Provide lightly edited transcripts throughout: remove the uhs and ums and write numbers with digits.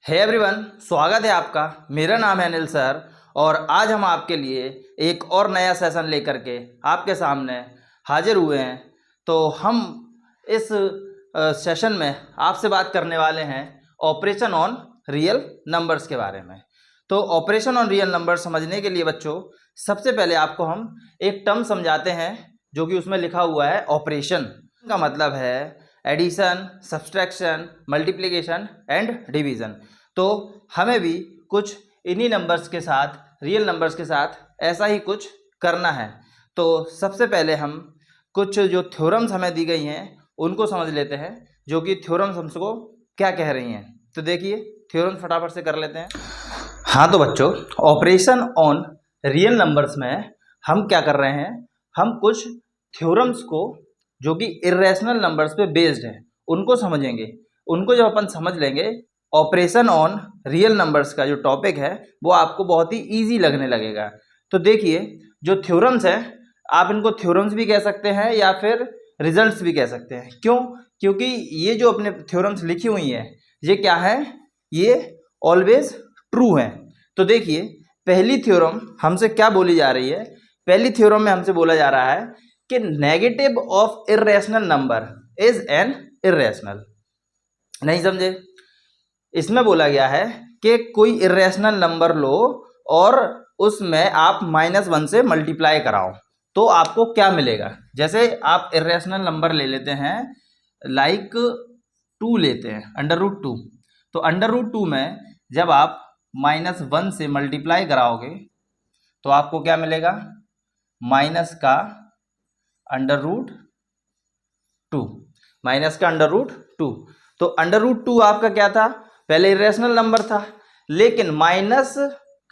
Hey everyone, स्वागत है आपका। मेरा नाम है अनिल सर और आज हम आपके लिए एक और नया सेशन लेकर के आपके सामने हाजिर हुए हैं। तो हम इस सेशन में आपसे बात करने वाले हैं ऑपरेशन ऑन रियल नंबर्स के बारे में। तो ऑपरेशन ऑन रियल नंबर समझने के लिए बच्चों सबसे पहले आपको हम एक टर्म समझाते हैं जो कि उसमें लिखा हुआ है ऑपरेशन। का मतलब है addition, subtraction, multiplication and division. तो हमें भी कुछ इन्हीं नंबर्स के साथ, रियल नंबर्स के साथ ऐसा ही कुछ करना है। तो सबसे पहले हम कुछ जो थ्योरम्स हमें दी गई हैं उनको समझ लेते हैं, जो कि थ्योरम्स हमको क्या कह रही हैं। तो देखिए थ्योरम्स फटाफट से कर लेते हैं। हाँ तो बच्चों, ऑपरेशन ऑन रियल नंबर्स में हम क्या कर रहे हैं, हम कुछ थ्योरम्स को जो कि इर्रेशनल नंबर्स पे बेस्ड है उनको समझेंगे। उनको जब अपन समझ लेंगे, ऑपरेशन ऑन रियल नंबर्स का जो टॉपिक है वो आपको बहुत ही इजी लगने लगेगा। तो देखिए जो थ्योरम्स है, आप इनको थ्योरम्स भी कह सकते हैं या फिर रिजल्ट्स भी कह सकते हैं। क्यों? क्योंकि ये जो अपने थ्योरम्स लिखी हुई है ये क्या है, ये ऑलवेज ट्रू है। तो देखिए पहली थ्योरम हमसे क्या बोली जा रही है। पहली थ्योरम में हमसे बोला जा रहा है कि negative of irrational number is an irrational. नहीं समझे? इसमें बोला गया है कि कोई इर्रेशनल नंबर लो और उसमें आप -1 से मल्टीप्लाई कराओ तो आपको क्या मिलेगा। जैसे आप इर्रेशनल नंबर ले लेते हैं, लाइक 2 लेते हैं, √2। तो √2 में जब आप -1 से मल्टीप्लाई कराओगे तो आपको क्या मिलेगा, माइनस का √2, माइनस का √2। तो √2 आपका क्या था, पहले इरेशनल नंबर था, लेकिन माइनस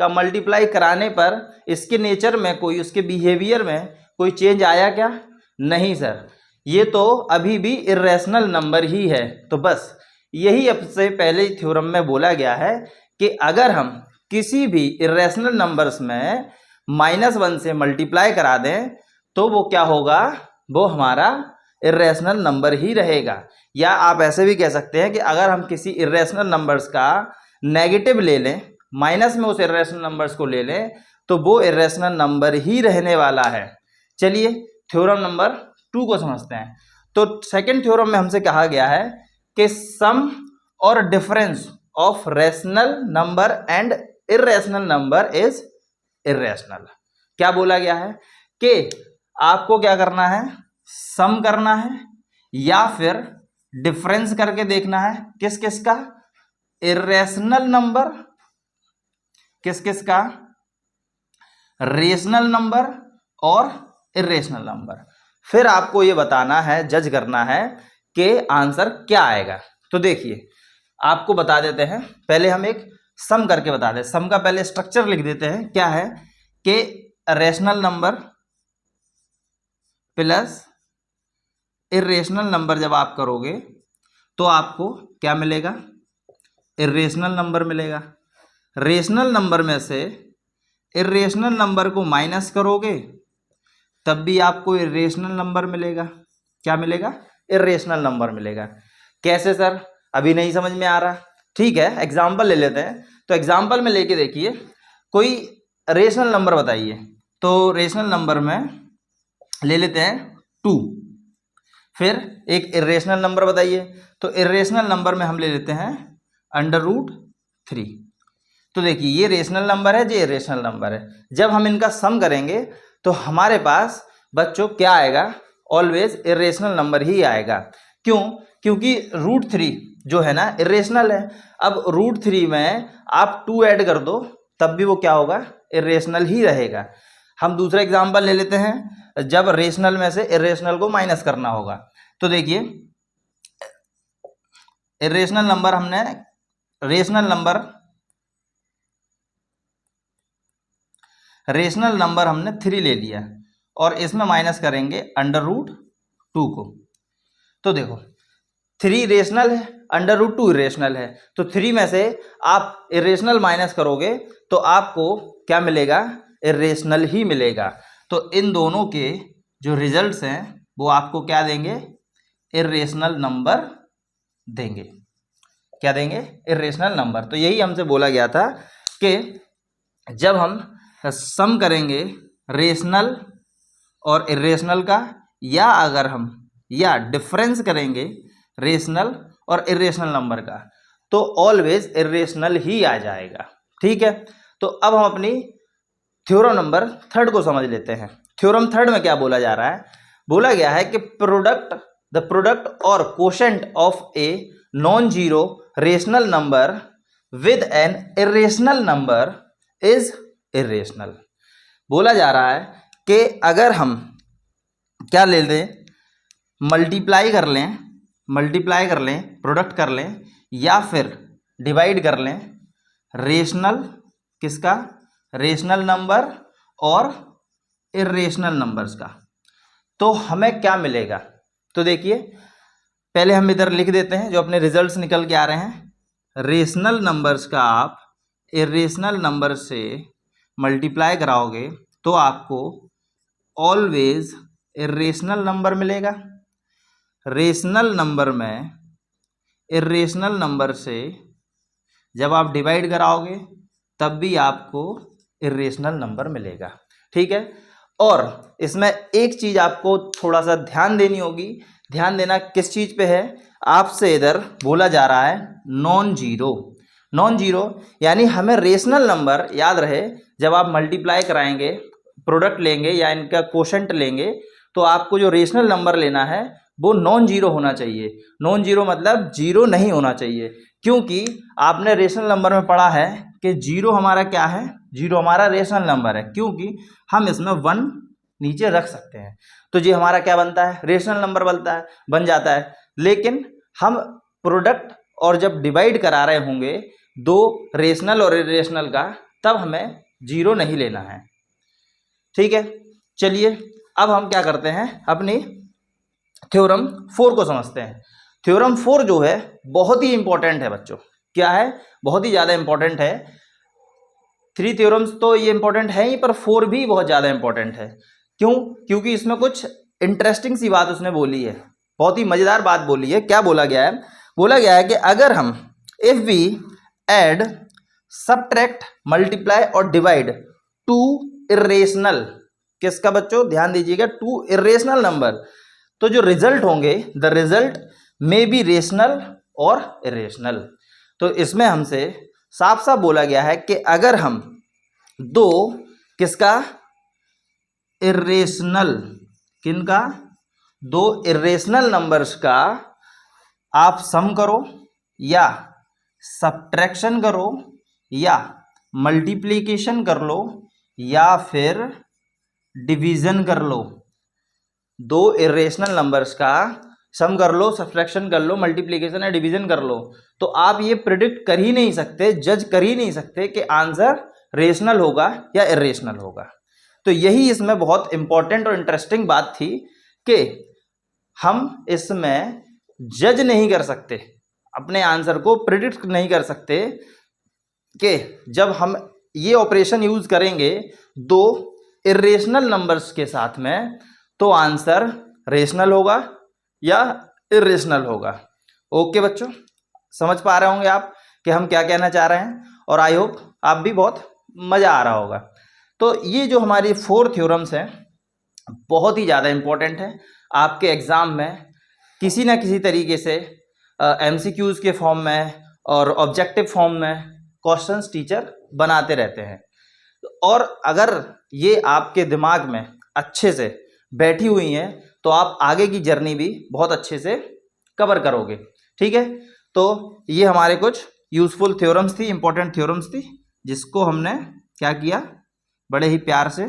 का मल्टीप्लाई कराने पर इसके नेचर में कोई, उसके बिहेवियर में कोई चेंज आया क्या? नहीं सर, ये तो अभी भी इरेशनल नंबर ही है। तो बस यही अब से पहले थ्योरम में बोला गया है कि अगर हम किसी भी इरेशनल नंबर्स में -1 से मल्टीप्लाई करा दें तो वो क्या होगा, वो हमारा इरेशनल नंबर ही रहेगा। या आप ऐसे भी कह सकते हैं कि अगर हम किसी इरेशनल नंबर्स का नेगेटिव ले लें, माइनस में उस इरेशनल नंबर्स को ले लें तो वो इरेशनल नंबर ही रहने वाला है। चलिए थ्योरम नंबर 2 को समझते हैं। तो सेकंड थ्योरम में हमसे कहा गया है कि सम और difference of rational number and irrational number is irrational. क्या बोला गया है कि आपको क्या करना है, सम करना है या फिर डिफरेंस करके देखना है। किस किस का? इरेशनल नंबर, किस किस का? रेशनल नंबर और इरेशनल नंबर। फिर आपको ये बताना है, जज करना है कि आंसर क्या आएगा। तो देखिए आपको बता देते हैं, पहले हम एक सम करके बता दें। सम का पहले स्ट्रक्चर लिख देते हैं। क्या है कि rational number plus irrational number जब आप करोगे तो आपको क्या मिलेगा, इरेशनल नंबर मिलेगा। रेशनल नंबर में से इरेशनल नंबर को माइनस करोगे तब भी आपको इरेशनल नंबर मिलेगा। क्या मिलेगा? इरेशनल नंबर मिलेगा। कैसे सर, अभी नहीं समझ में आ रहा? ठीक है, एग्जाम्पल ले लेते हैं। तो एग्जाम्पल में लेके देखिए, कोई रेशनल नंबर बताइए। तो रेशनल नंबर में ले लेते हैं 2। फिर एक इरेशनल नंबर बताइए। तो इरेशनल नंबर में हम ले लेते हैं √3। तो देखिए ये रेशनल नंबर है, ये इरेशनल नंबर है। जब हम इनका सम करेंगे तो हमारे पास बच्चों क्या आएगा, ऑलवेज इरेशनल नंबर ही आएगा। क्यों? क्योंकि √3 जो है ना इरेशनल है। अब √3 में आप 2 ऐड कर दो तब भी वो क्या होगा, इरेशनल ही रहेगा। हम दूसरा एग्जाम्पल ले लेते हैं, जब रेशनल में से इरेशनल को माइनस करना होगा। तो देखिए इरेशनल नंबर हमने, रेशनल नंबर हमने 3 ले लिया और इसमें माइनस करेंगे √2 को। तो देखो 3 रेशनल है, √2 इरेशनल है। तो 3 में से आप इरेशनल माइनस करोगे तो आपको क्या मिलेगा, इरेशनल ही मिलेगा। तो इन दोनों के जो रिजल्ट्स हैं वो आपको क्या देंगे, इरेशनल नंबर देंगे। क्या देंगे, इर्रेशनल नंबर। तो यही हमसे बोला गया था कि जब हम सम करेंगे रेशनल और इर्रेशनल का, या अगर हम या डिफरेंस करेंगे रेशनल और इर्रेशनल नंबर का, तो ऑलवेज इर्रेशनल ही आ जाएगा। ठीक है, तो अब हम अपनी थ्योरम नंबर थर्ड को समझ लेते हैं। थ्योरम थर्ड में क्या बोला जा रहा है, बोला गया है कि द प्रोडक्ट और quotient of a non zero rational number with N irrational number is irrational. बोला जा रहा है कि अगर हम क्या ले लें, मल्टीप्लाई कर लें, प्रोडक्ट कर लें, या फिर डिवाइड कर लें रेशनल, किसका, रेशनल नंबर और इर्रेशनल नंबर्स का, तो हमें क्या मिलेगा। तो देखिए, पहले हम इधर लिख देते हैं जो अपने रिजल्ट्स निकल के आ रहे हैं। रेशनल नंबर्स का आप इर्रेशनल नंबर से मल्टीप्लाई कराओगे तो आपको ऑलवेज इर्रेशनल नंबर मिलेगा। रेशनल नंबर में इर्रेशनल नंबर से जब आप डिवाइड कराओगे तब भी आपको इर्रेशनल नंबर मिलेगा। ठीक है, और इसमें एक चीज़ आपको थोड़ा सा ध्यान देनी होगी। ध्यान देना किस चीज़ पे है, आपसे इधर बोला जा रहा है नॉन जीरो, यानी हमें रेशनल नंबर याद रहे, जब आप मल्टीप्लाई कराएंगे, प्रोडक्ट लेंगे या इनका कोशेंट लेंगे, तो आपको जो रेशनल नंबर लेना है वो नॉन जीरो होना चाहिए। नॉन जीरो मतलब जीरो नहीं होना चाहिए, क्योंकि आपने रेशनल नंबर में पढ़ा है कि जीरो हमारा क्या है, जीरो हमारा रेशनल नंबर है, क्योंकि हम इसमें 1 नीचे रख सकते हैं, तो ये हमारा क्या बनता है, रेशनल नंबर बन जाता है। लेकिन हम प्रोडक्ट और जब डिवाइड करा रहे होंगे दो रेशनल और इर्रेशनल का, तब हमें जीरो नहीं लेना है। ठीक है, चलिए अब हम क्या करते हैं, अपनी थ्योरम 4 को समझते हैं। थ्योरम 4 जो है बहुत ही इंपॉर्टेंट है बच्चों। क्या है, बहुत ही ज़्यादा इंपॉर्टेंट है। 3 थ्योरम्स तो ये इंपॉर्टेंट है ही, पर 4 भी बहुत ज़्यादा इंपॉर्टेंट है। क्यों, क्योंकि इसमें कुछ इंटरेस्टिंग सी बात उसने बोली है, बहुत ही मज़ेदार बात बोली है। क्या बोला गया है, बोला गया है कि अगर हम if we add, subtract, multiply और डिवाइड टू इर्रेशनल, किसका बच्चों, ध्यान दीजिएगा, टू इर्रेशनल नंबर, तो जो रिजल्ट होंगे, the result may be rational और इर्रेशनल। तो इसमें हमसे साफ साफ बोला गया है कि अगर हम दो, किसका, इर्रेशनल, किनका, दो इर्रेशनल नंबर्स का आप सम करो या सब्ट्रैक्शन करो या मल्टीप्लिकेशन कर लो या फिर डिवीजन कर लो, दो इर्रेशनल नंबर्स का सम कर लो, सब्ट्रैक्शन कर लो, मल्टीप्लिकेशन या डिवीजन कर लो, तो आप ये प्रिडिक्ट कर ही नहीं सकते, जज कर ही नहीं सकते कि आंसर रेशनल होगा या इर्रेशनल होगा। तो यही इसमें बहुत इंपॉर्टेंट और इंटरेस्टिंग बात थी कि हम इसमें जज नहीं कर सकते, अपने आंसर को प्रिडिक्ट नहीं कर सकते कि जब हम ये ऑपरेशन यूज करेंगे दो इर्रेशनल नंबर्स के साथ में, तो आंसर रेशनल होगा या इर्रेशनल होगा। ओके बच्चों, समझ पा रहे होंगे आप कि हम क्या कहना चाह रहे हैं, और आई होप आप भी बहुत मज़ा आ रहा होगा। तो ये जो हमारी 4 थ्योरम्स हैं बहुत ही ज़्यादा इम्पोर्टेंट है, आपके एग्ज़ाम में किसी ना किसी तरीके से MCQs के फॉर्म में और ऑब्जेक्टिव फॉर्म में क्वेश्चंस टीचर बनाते रहते हैं। और अगर ये आपके दिमाग में अच्छे से बैठी हुई हैं तो आप आगे की जर्नी भी बहुत अच्छे से कवर करोगे। ठीक है, तो ये हमारे कुछ यूज़फुल थ्योरम्स थी, इंपॉर्टेंट थ्योरम्स थी, जिसको हमने क्या किया, बड़े ही प्यार से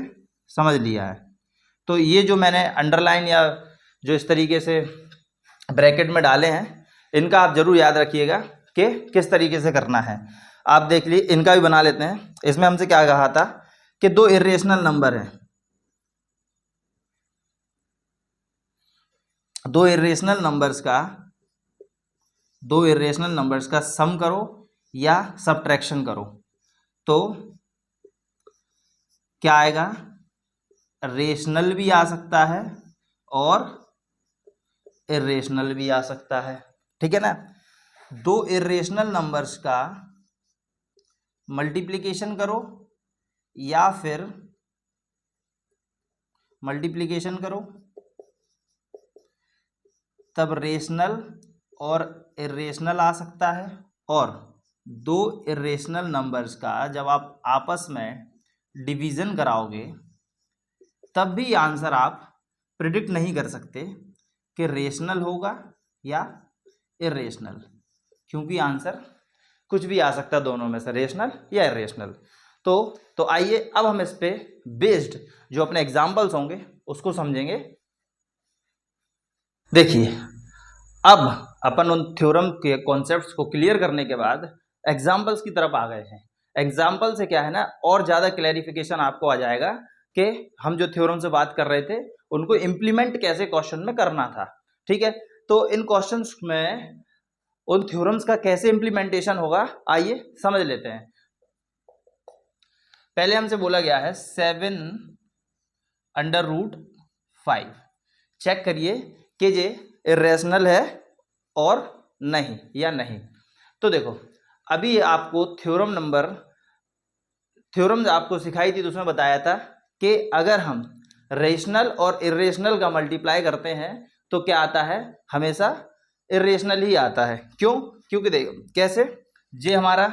समझ लिया है। तो ये जो मैंने अंडरलाइन या जो इस तरीके से ब्रैकेट में डाले हैं, इनका आप ज़रूर याद रखिएगा कि किस तरीके से करना है। आप देख लीजिए, इनका भी बना लेते हैं। इसमें हमसे क्या कहा था कि दो इर्रेशनल नंबर हैं, दो इर्रेशनल नंबर्स का सम करो या सब्ट्रैक्शन करो, तो क्या आएगा, रेशनल भी आ सकता है और इर्रेशनल भी आ सकता है। ठीक है ना, दो इर्रेशनल नंबर्स का मल्टीप्लिकेशन करो या फिर मल्टीप्लिकेशन करो, तब रेशनल और इर्रेशनल आ सकता है। और दो इर्रेशनल नंबर्स का जब आप आपस में डिवीज़न कराओगे तब भी आंसर आप प्रिडिक्ट नहीं कर सकते कि रेशनल होगा या इर्रेशनल, क्योंकि आंसर कुछ भी आ सकता है दोनों में से, रेशनल या इर्रेशनल। तो आइए अब हम इस पे बेस्ड जो अपने एग्जाम्पल्स होंगे उसको समझेंगे। देखिए, अब अपन उन थ्योरम के कॉन्सेप्ट्स को क्लियर करने के बाद एग्जाम्पल्स की तरफ आ गए हैं। एग्जाम्पल से क्या है ना, और ज़्यादा क्लैरिफिकेशन आपको आ जाएगा कि हम जो थ्योरम से बात कर रहे थे उनको इम्प्लीमेंट कैसे क्वेश्चन में करना था। ठीक है, तो इन क्वेश्चंस में उन थ्योरम्स का कैसे इम्प्लीमेंटेशन होगा आइए समझ लेते हैं। पहले हमसे बोला गया है 7/√5, चेक करिए कि ये इर्रेशनल है और नहीं या नहीं। तो देखो, अभी आपको थ्योरम आपको सिखाई थी तो उसमें बताया था कि अगर हम रेशनल और इर्रेशनल का मल्टीप्लाई करते हैं तो क्या आता है, हमेशा इर्रेशनल ही आता है। क्यों? क्योंकि देखो कैसे, ये हमारा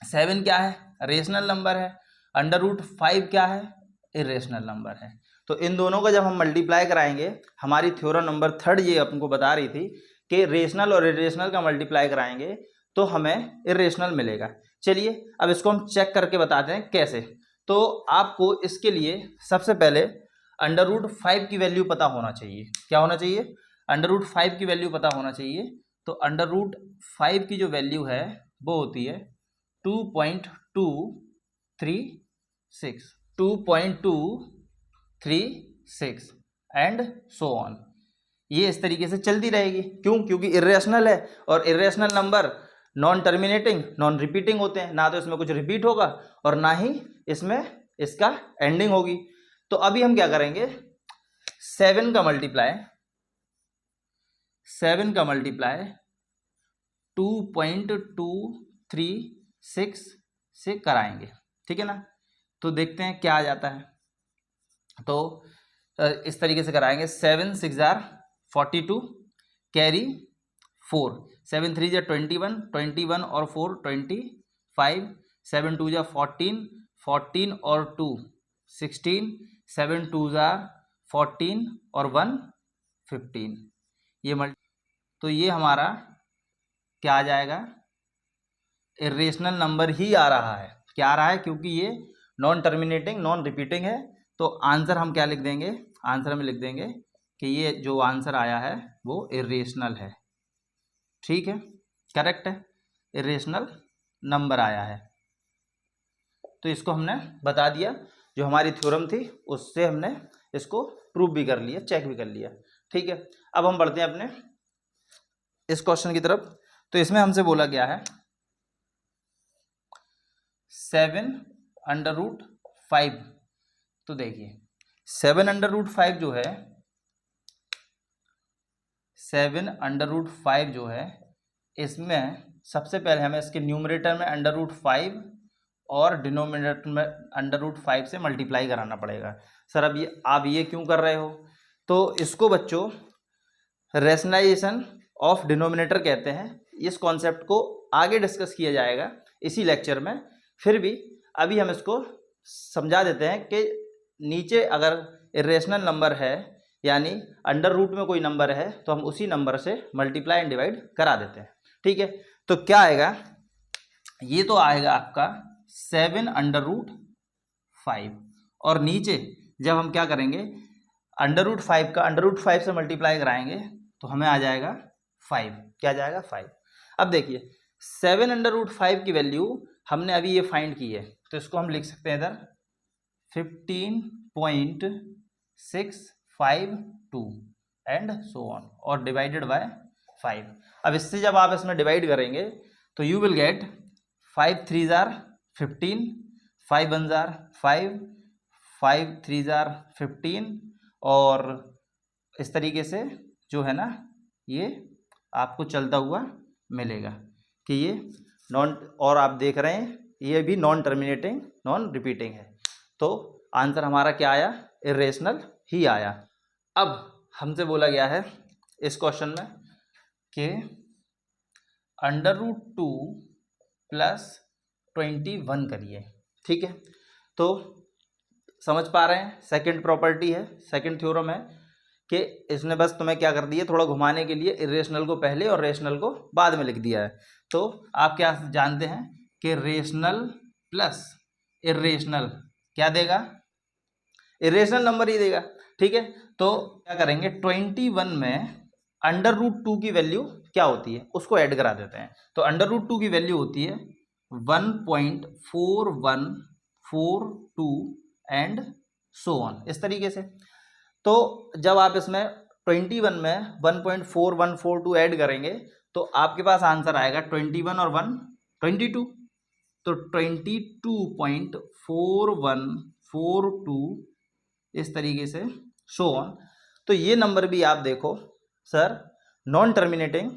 7 क्या है, रेशनल नंबर है, √5 क्या है, इर्रेशनल नंबर है। तो इन दोनों का जब हम मल्टीप्लाई कराएंगे, हमारी थ्योरम नंबर 3 ये आपको बता रही थी कि रेशनल और इर्रेशनल का मल्टीप्लाई कराएंगे तो हमें इर्रेशनल मिलेगा। चलिए अब इसको हम चेक करके बताते हैं कैसे। तो आपको इसके लिए सबसे पहले √5 की वैल्यू पता होना चाहिए। क्या होना चाहिए? √5 की वैल्यू पता होना चाहिए। तो √5 की जो वैल्यू है वो होती है 2.236 एंड सो ऑन। ये इस तरीके से चलती रहेगी। क्यों? क्योंकि इर्रेशनल है और irrational number non terminating non repeating होते हैं, ना तो इसमें कुछ रिपीट होगा और ना ही इसमें इसका एंडिंग होगी। तो अभी हम क्या करेंगे, 7 का मल्टीप्लाई 2.236 से कराएंगे। ठीक है ना, तो देखते हैं क्या आ जाता है। तो इस तरीके से कराएंगे, 7 6 42 कैरी 4, 7 3 21, 21 और 4 25, 7 2 14, 14 और 2 16, 7 2 14 और 1 15। ये तो ये हमारा क्या आ जाएगा, इर्रेशनल नंबर ही आ रहा है। क्या आ रहा है? क्योंकि ये नॉन टर्मिनेटिंग नॉन रिपीटिंग है। तो आंसर हम क्या लिख देंगे, आंसर में लिख देंगे कि ये जो आंसर आया है वो इर्रेशनल है। ठीक है, करेक्ट है, इर्रेशनल नंबर आया है। तो इसको हमने बता दिया, जो हमारी थ्योरम थी उससे हमने इसको प्रूव भी कर लिया, चेक भी कर लिया। ठीक है, अब हम बढ़ते हैं अपने इस क्वेश्चन की तरफ। तो इसमें हमसे बोला गया है 7/√5। तो देखिए 7/√5 जो है, 7/√5 जो है, इसमें सबसे पहले हमें इसके न्यूमरेटर में √5 और डिनोमिनेटर में √5 से मल्टीप्लाई कराना पड़ेगा। सर अब ये आप ये क्यों कर रहे हो? तो इसको बच्चों रैशनलाइजेशन ऑफ डिनोमिनेटर कहते हैं। इस कॉन्सेप्ट को आगे डिस्कस किया जाएगा इसी लेक्चर में। फिर भी अभी हम इसको समझा देते हैं कि नीचे अगर इर्रेशनल नंबर है यानी अंडर रूट में कोई नंबर है तो हम उसी नंबर से मल्टीप्लाई एंड डिवाइड करा देते हैं। ठीक है, तो क्या आएगा, ये तो आएगा आपका 7/√5 और नीचे जब हम क्या करेंगे, √5 का √5 से मल्टीप्लाई कराएंगे तो हमें आ जाएगा 5। क्या आ जाएगा? 5। अब देखिए 7/√5 की वैल्यू हमने अभी ये फाइंड की है, तो इसको हम लिख सकते हैं इधर 15.652 एंड सो ऑन और डिवाइडेड बाय 5। अब इससे जब आप इसमें डिवाइड करेंगे तो यू विल गेट 5 3 15, 5 1 5, 5 3 15 और इस तरीके से जो है ना ये आपको चलता हुआ मिलेगा कि ये नॉन, और आप देख रहे हैं ये भी नॉन टर्मिनेटिंग नॉन रिपीटिंग है। तो आंसर हमारा क्या आया, इरेशनल ही आया। अब हमसे बोला गया है इस क्वेश्चन में कि √2 + 21 करिए। ठीक है, तो समझ पा रहे हैं, सेकंड प्रॉपर्टी है, सेकंड थ्योरम है कि इसने बस तुम्हें क्या कर दिया, थोड़ा घुमाने के लिए इरेशनल को पहले और रेशनल को बाद में लिख दिया है। तो आप क्या जानते हैं कि रेशनल प्लस इरेशनल क्या देगा, इरेशनल नंबर ही देगा। ठीक है, तो क्या करेंगे, 21 में √2 की वैल्यू क्या होती है उसको ऐड करा देते हैं। तो √2 की वैल्यू होती है 1.4142 एंड सो ऑन, इस तरीके से। तो जब आप इसमें 21 में 1.4142 ऐड करेंगे तो आपके पास आंसर आएगा 21 और 1 22, तो 22.4142 इस तरीके से सो ऑन। तो ये नंबर भी आप देखो sir non terminating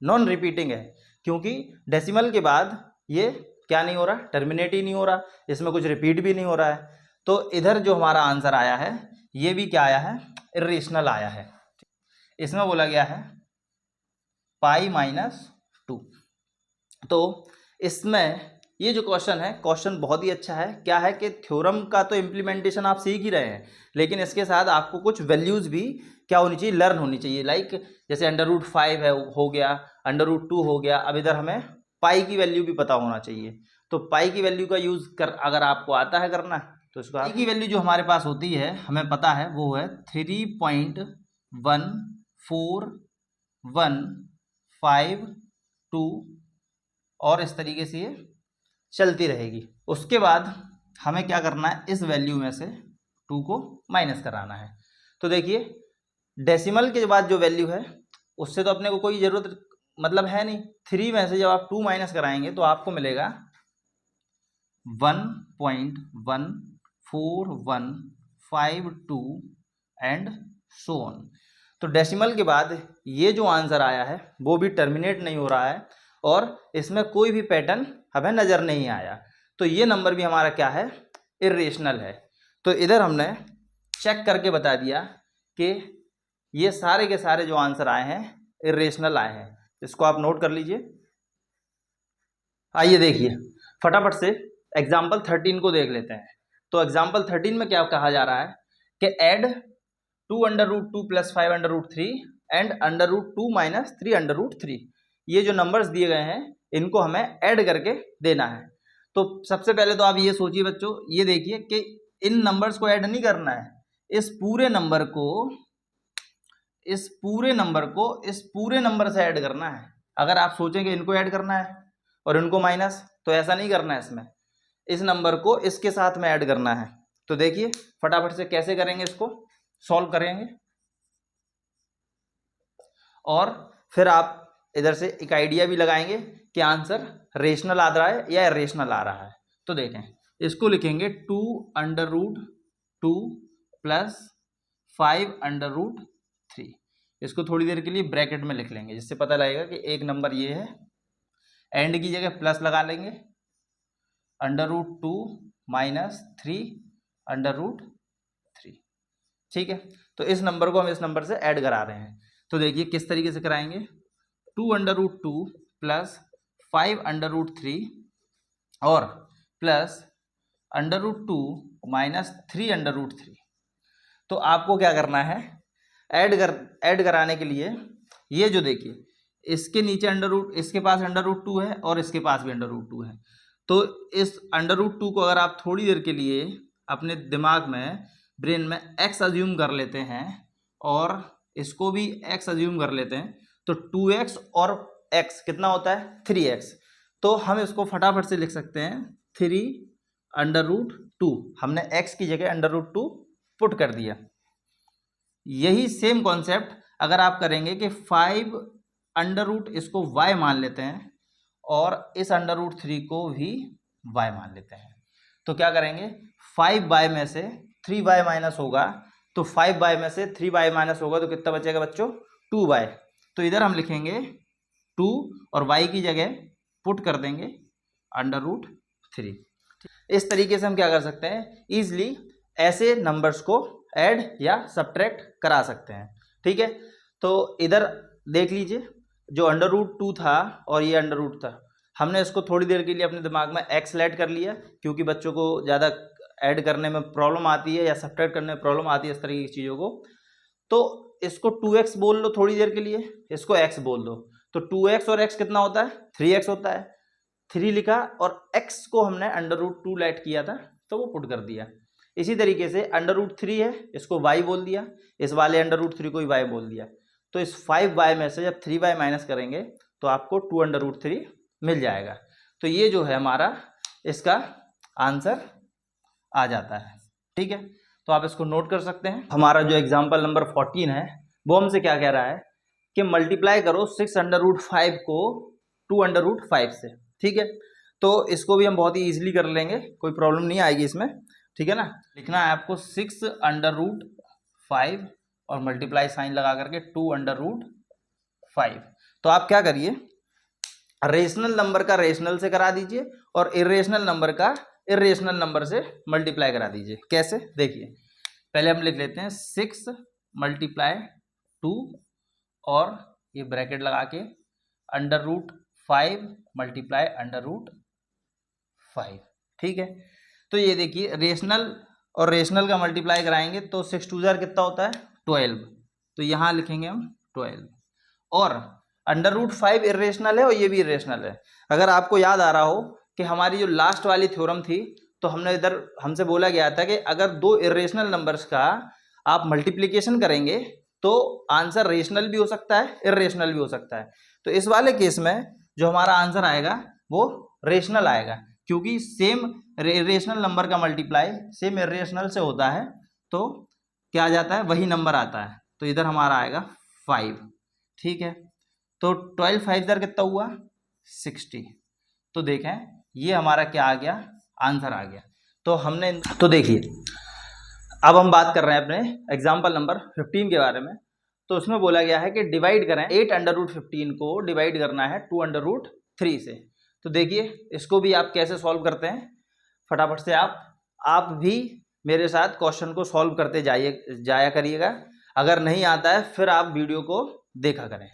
non repeating है, क्योंकि डेसिमल के बाद ये क्या नहीं हो रहा, टर्मिनेट ही नहीं हो रहा, इसमें कुछ रिपीट भी नहीं हो रहा है। तो इधर जो हमारा आंसर आया है ये भी क्या आया है, इरेशनल आया है। इसमें बोला गया है π-2। तो इसमें ये जो क्वेश्चन है, क्वेश्चन बहुत ही अच्छा है। क्या है कि थ्योरम का तो इम्प्लीमेंटेशन आप सीख ही रहे हैं, लेकिन इसके साथ आपको कुछ वैल्यूज भी क्या होनी चाहिए, लर्न होनी चाहिए। लाइक जैसे √5 है हो गया, √2 हो गया। अब इधर हमें पाई की वैल्यू भी पता होना चाहिए। तो पाई की वैल्यू का यूज कर अगर आपको आता है करना, तो इसको पाई की वैल्यू जो हमारे पास होती है हमें पता है वो है 3.1415 और इस तरीके से ये चलती रहेगी। उसके बाद हमें क्या करना है, इस वैल्यू में से 2 को माइनस कराना है। तो देखिए डेसिमल के बाद जो वैल्यू है उससे तो अपने को कोई ज़रूरत मतलब है नहीं। 3 में से जब आप 2 माइनस कराएंगे तो आपको मिलेगा 1.1415 एंड सो ऑन। तो डेसिमल के बाद ये जो आंसर आया है वो भी टर्मिनेट नहीं हो रहा है और इसमें कोई भी पैटर्न हमें नज़र नहीं आया। तो ये नंबर भी हमारा क्या है, इरेशनल है। तो इधर हमने चेक करके बता दिया कि ये सारे के सारे जो आंसर आए हैं इरेशनल आए हैं। इसको आप नोट कर लीजिए। आइए देखिए फटाफट से एग्जाम्पल 13 को देख लेते हैं। तो एग्जाम्पल 13 में क्या कहा जा रहा है कि ऐड 2 √2 + 5 √3 एंड √2 - 3 √3। ये जो नंबर्स दिए गए हैं इनको हमें ऐड करके देना है। तो सबसे पहले तो आप ये सोचिए बच्चों, ये देखिए कि इन नंबर्स को ऐड नहीं करना है, इस पूरे नंबर से ऐड करना है। अगर आप सोचें कि इनको ऐड करना है और इनको माइनस, तो ऐसा नहीं करना है। इसमें इस नंबर को इसके साथ में ऐड करना है। तो देखिए फटाफट से कैसे करेंगे, इसको सॉल्व करेंगे और फिर आप इधर से एक आइडिया भी लगाएंगे कि आंसर रेशनल आ रहा है या इरेशनल आ रहा है। तो देखें, इसको लिखेंगे 2 √2 + 5 √3। इसको थोड़ी देर के लिए ब्रैकेट में लिख लेंगे जिससे पता लगेगा कि एक नंबर ये है। एंड की जगह प्लस लगा लेंगे, √2 - 3 √3। ठीक है, तो इस नंबर को हम इस नंबर से ऐड करा रहे हैं। तो देखिए किस तरीके से कराएंगे, 2 √2 + 5 √3 और प्लस √2 - 3 √3। तो आपको क्या करना है, ऐड कराने के लिए ये जो देखिए इसके नीचे इसके पास √2 है और इसके पास भी √2 है। तो इस √2 को अगर आप थोड़ी देर के लिए अपने दिमाग में, ब्रेन में x अज्यूम कर लेते हैं और इसको भी x अज्यूम कर लेते हैं, तो 2x और x कितना होता है, 3x। तो हम इसको फटाफट से लिख सकते हैं 3 √2। हमने x की जगह √2 पुट कर दिया। यही सेम कॉन्सेप्ट अगर आप करेंगे कि 5 इसको y मान लेते हैं और इस √3 को भी y मान लेते हैं, तो क्या करेंगे, 5y में से 3y माइनस होगा, तो 5y में से 3y माइनस होगा तो कितना बचेगा बच्चों, 2y। तो इधर हम लिखेंगे 2 और y की जगह पुट कर देंगे √3। इस तरीके से हम क्या कर सकते हैं, ईजिली ऐसे नंबर्स को ऐड या सब्ट्रैक्ट करा सकते हैं। ठीक है, तो इधर देख लीजिए, जो √2 था और ये √ था, हमने इसको थोड़ी देर के लिए अपने दिमाग में x ऐड कर लिया, क्योंकि बच्चों को ज़्यादा ऐड करने में प्रॉब्लम आती है या सब्ट्रैक्ट करने में प्रॉब्लम आती है इस तरीके की चीज़ों को। तो इसको 2x बोल लो थोड़ी देर के लिए, इसको x बोल दो, तो 2x और x कितना होता है, 3x होता है। 3 लिखा और x को हमने √2 ऐड किया था तो वो पुट कर दिया। इसी तरीके से √3 है, इसको y बोल दिया, इस वाले √3 को ही y बोल दिया। तो इस 5y में से जब 3y माइनस करेंगे तो आपको 2√3 मिल जाएगा। तो ये जो है हमारा इसका आंसर आ जाता है। ठीक है, तो आप इसको नोट कर सकते हैं। हमारा जो एग्जाम्पल नंबर 14 है वो हमसे क्या कह रहा है कि मल्टीप्लाई करो 6√5 को 2√5 से। ठीक है, तो इसको भी हम बहुत ही ईजिली कर लेंगे, कोई प्रॉब्लम नहीं आएगी इसमें। ठीक है ना, लिखना है आपको 6√5 और मल्टीप्लाई साइन लगा करके 2√5। तो आप क्या करिए, रेशनल नंबर का रेशनल से करा दीजिए और इरेशनल नंबर का इरेशनल नंबर से मल्टीप्लाई करा दीजिए। कैसे, देखिए, पहले हम लिख लेते हैं 6 × 2 और ये ब्रैकेट लगा के √5 × √5। ठीक है, तो ये देखिए रेशनल और रेशनल का मल्टीप्लाई कराएंगे तो 6 2 कितना होता है, 12। तो यहाँ लिखेंगे हम 12 और √5 इरेशनल है और ये भी इरेशनल है। अगर आपको याद आ रहा हो कि हमारी जो लास्ट वाली थ्योरम थी, तो हमने इधर हमसे बोला गया था कि अगर दो इरेशनल नंबर्स का आप मल्टीप्लिकेशन करेंगे तो आंसर रेशनल भी हो सकता है, इरेशनल भी हो सकता है। तो इस वाले केस में जो हमारा आंसर आएगा वो रेशनल आएगा, क्योंकि सेम रेशनल नंबर का मल्टीप्लाई सेम इरेशनल से होता है तो क्या आ जाता है, वही नंबर आता है। तो इधर हमारा आएगा 5। ठीक है, तो 12 5 इधर कितना हुआ, 60। तो देखें ये हमारा क्या आ गया, आंसर आ गया। तो हमने, तो देखिए अब हम बात कर रहे हैं अपने एग्जाम्पल नंबर 15 के बारे में। तो उसमें बोला गया है कि डिवाइड करें 8√15 को डिवाइड करना है 2√3 से। तो देखिए इसको भी आप कैसे सॉल्व करते हैं, फटाफट से आप भी मेरे साथ क्वेश्चन को सॉल्व करते जाया करिएगा। अगर नहीं आता है फिर आप वीडियो को देखा करें।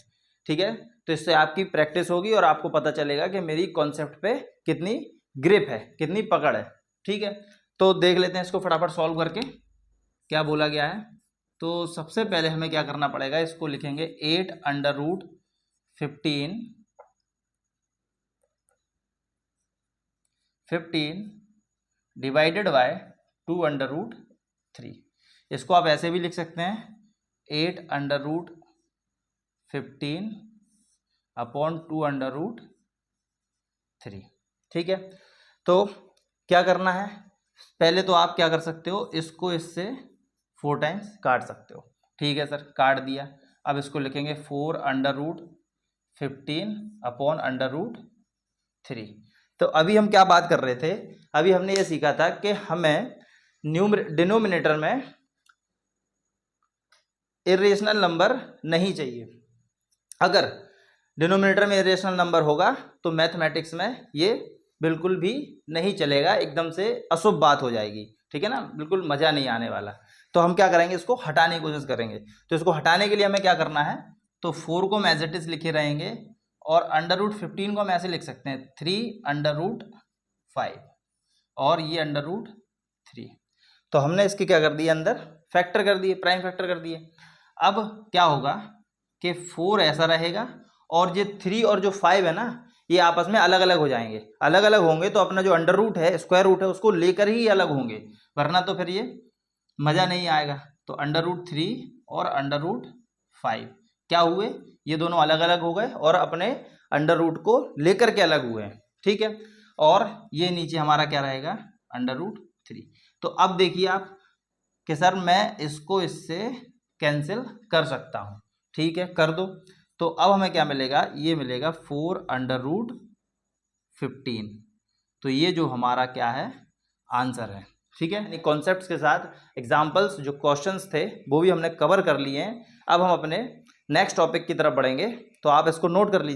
ठीक है, तो इससे आपकी प्रैक्टिस होगी और आपको पता चलेगा कि मेरी कॉन्सेप्ट पे कितनी ग्रिप है, कितनी पकड़ है। ठीक है, तो देख लेते हैं इसको फटाफट सॉल्व करके क्या बोला गया है। तो सबसे पहले हमें क्या करना पड़ेगा, इसको लिखेंगे 8√15 डिवाइडेड बाय 2√3। इसको आप ऐसे भी लिख सकते हैं 8√15 अपॉन 2√3। ठीक है, तो क्या करना है, पहले तो आप क्या कर सकते हो, इसको इससे 4 टाइम्स काट सकते हो। ठीक है सर, काट दिया। अब इसको लिखेंगे 4√15 अपॉन √3। तो अभी हम क्या बात कर रहे थे, अभी हमने ये सीखा था कि हमें डिनोमिनेटर में इरेशनल नंबर नहीं चाहिए। अगर डिनोमिनेटर में इरेशनल नंबर होगा तो मैथमेटिक्स में ये बिल्कुल भी नहीं चलेगा, एकदम से अशुभ बात हो जाएगी। ठीक है ना, बिल्कुल मज़ा नहीं आने वाला। तो हम क्या करेंगे, इसको हटाने की कोशिश करेंगे। तो इसको हटाने के लिए हमें क्या करना है, तो 4 को हम एज इट इज लिखे रहेंगे और √15 को हम ऐसे लिख सकते हैं 3√5 और ये √3। तो हमने इसके क्या कर दिए, अंदर फैक्टर कर दिए, प्राइम फैक्टर कर दिए। अब क्या होगा कि 4 ऐसा रहेगा और ये 3 और जो 5 है ना, ये आपस में अलग अलग हो जाएंगे। अलग अलग होंगे तो अपना जो अंडर रूट है, स्क्वायर रूट है, उसको लेकर ही अलग होंगे, वरना तो फिर ये मज़ा नहीं आएगा। तो √3 और √5 क्या हुए, ये दोनों अलग अलग हो गए और अपने अंडर रूट को लेकर के अलग हुए हैं। ठीक है, और ये नीचे हमारा क्या रहेगा, √3। तो अब देखिए आप कि सर मैं इसको इससे कैंसिल कर सकता हूँ। ठीक है, कर दो। तो अब हमें क्या मिलेगा, ये मिलेगा 4√15। तो ये जो हमारा क्या है, आंसर है। ठीक है, कॉन्सेप्ट्स के साथ एग्जाम्पल्स जो क्वेश्चंस थे वो भी हमने कवर कर लिए हैं। अब हम अपने नेक्स्ट टॉपिक की तरफ बढ़ेंगे, तो आप इसको नोट कर लीजिए।